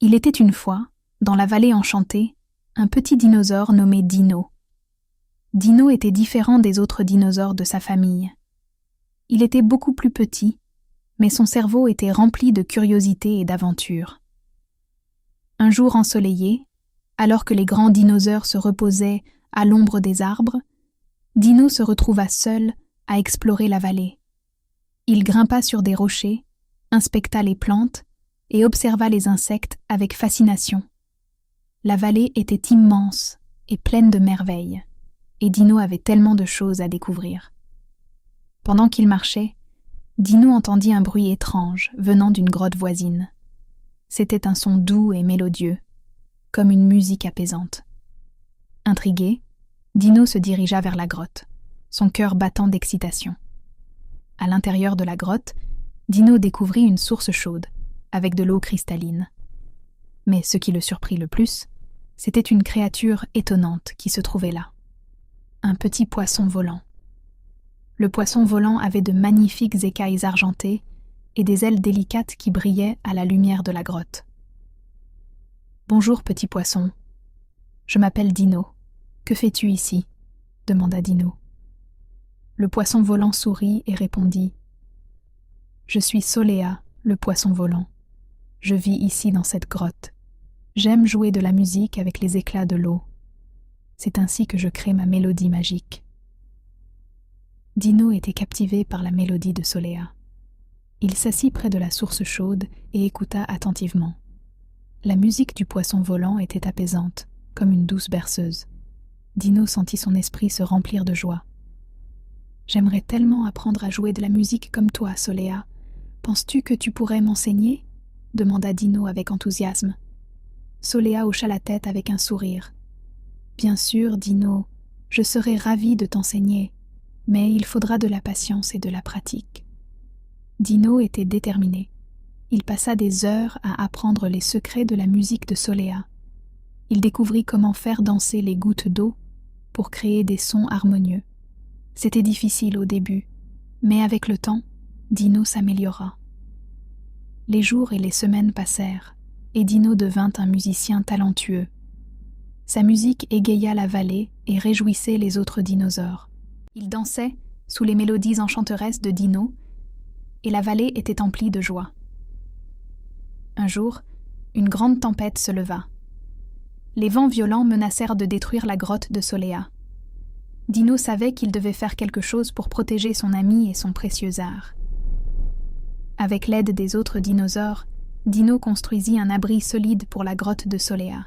Il était une fois, dans la vallée enchantée, un petit dinosaure nommé Dino. Dino était différent des autres dinosaures de sa famille. Il était beaucoup plus petit, mais son cerveau était rempli de curiosité et d'aventure. Un jour ensoleillé, alors que les grands dinosaures se reposaient à l'ombre des arbres, Dino se retrouva seul à explorer la vallée. Il grimpa sur des rochers, inspecta les plantes et observa les insectes avec fascination. La vallée était immense et pleine de merveilles, et Dino avait tellement de choses à découvrir. Pendant qu'il marchait, Dino entendit un bruit étrange venant d'une grotte voisine. C'était un son doux et mélodieux, comme une musique apaisante. Intrigué, Dino se dirigea vers la grotte, son cœur battant d'excitation. À l'intérieur de la grotte, Dino découvrit une source chaude, avec de l'eau cristalline. Mais ce qui le surprit le plus, c'était une créature étonnante qui se trouvait là. Un petit poisson volant. Le poisson volant avait de magnifiques écailles argentées et des ailes délicates qui brillaient à la lumière de la grotte. « Bonjour, petit poisson. Je m'appelle Dino. Que fais-tu ici ?» demanda Dino. Le poisson volant sourit et répondit « Je suis Soléa, le poisson volant. Je vis ici dans cette grotte. J'aime jouer de la musique avec les éclats de l'eau. C'est ainsi que je crée ma mélodie magique. » Dino était captivé par la mélodie de Soléa. Il s'assit près de la source chaude et écouta attentivement. La musique du poisson volant était apaisante, comme une douce berceuse. Dino sentit son esprit se remplir de joie. « J'aimerais tellement apprendre à jouer de la musique comme toi, Soléa. Penses-tu que tu pourrais m'enseigner ?» demanda Dino avec enthousiasme. Soléa hocha la tête avec un sourire. « Bien sûr, Dino, je serai ravie de t'enseigner, mais il faudra de la patience et de la pratique. » Dino était déterminé. Il passa des heures à apprendre les secrets de la musique de Soléa. Il découvrit comment faire danser les gouttes d'eau pour créer des sons harmonieux. C'était difficile au début, mais avec le temps, Dino s'améliora. Les jours et les semaines passèrent, et Dino devint un musicien talentueux. Sa musique égaya la vallée et réjouissait les autres dinosaures. Il dansait sous les mélodies enchanteresses de Dino, et la vallée était emplie de joie. Un jour, une grande tempête se leva. Les vents violents menacèrent de détruire la grotte de Soléa. Dino savait qu'il devait faire quelque chose pour protéger son ami et son précieux art. Avec l'aide des autres dinosaures, Dino construisit un abri solide pour la grotte de Soléa.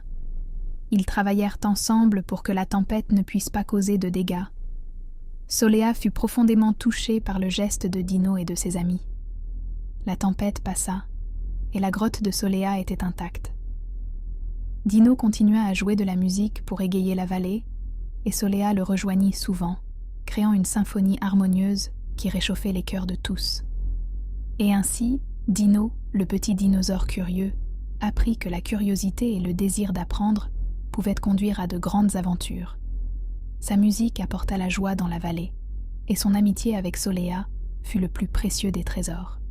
Ils travaillèrent ensemble pour que la tempête ne puisse pas causer de dégâts. Soléa fut profondément touchée par le geste de Dino et de ses amis. La tempête passa, et la grotte de Soléa était intacte. Dino continua à jouer de la musique pour égayer la vallée, et Soléa le rejoignit souvent, créant une symphonie harmonieuse qui réchauffait les cœurs de tous. Et ainsi, Dino, le petit dinosaure curieux, apprit que la curiosité et le désir d'apprendre pouvaient conduire à de grandes aventures. Sa musique apporta la joie dans la vallée, et son amitié avec Soléa fut le plus précieux des trésors.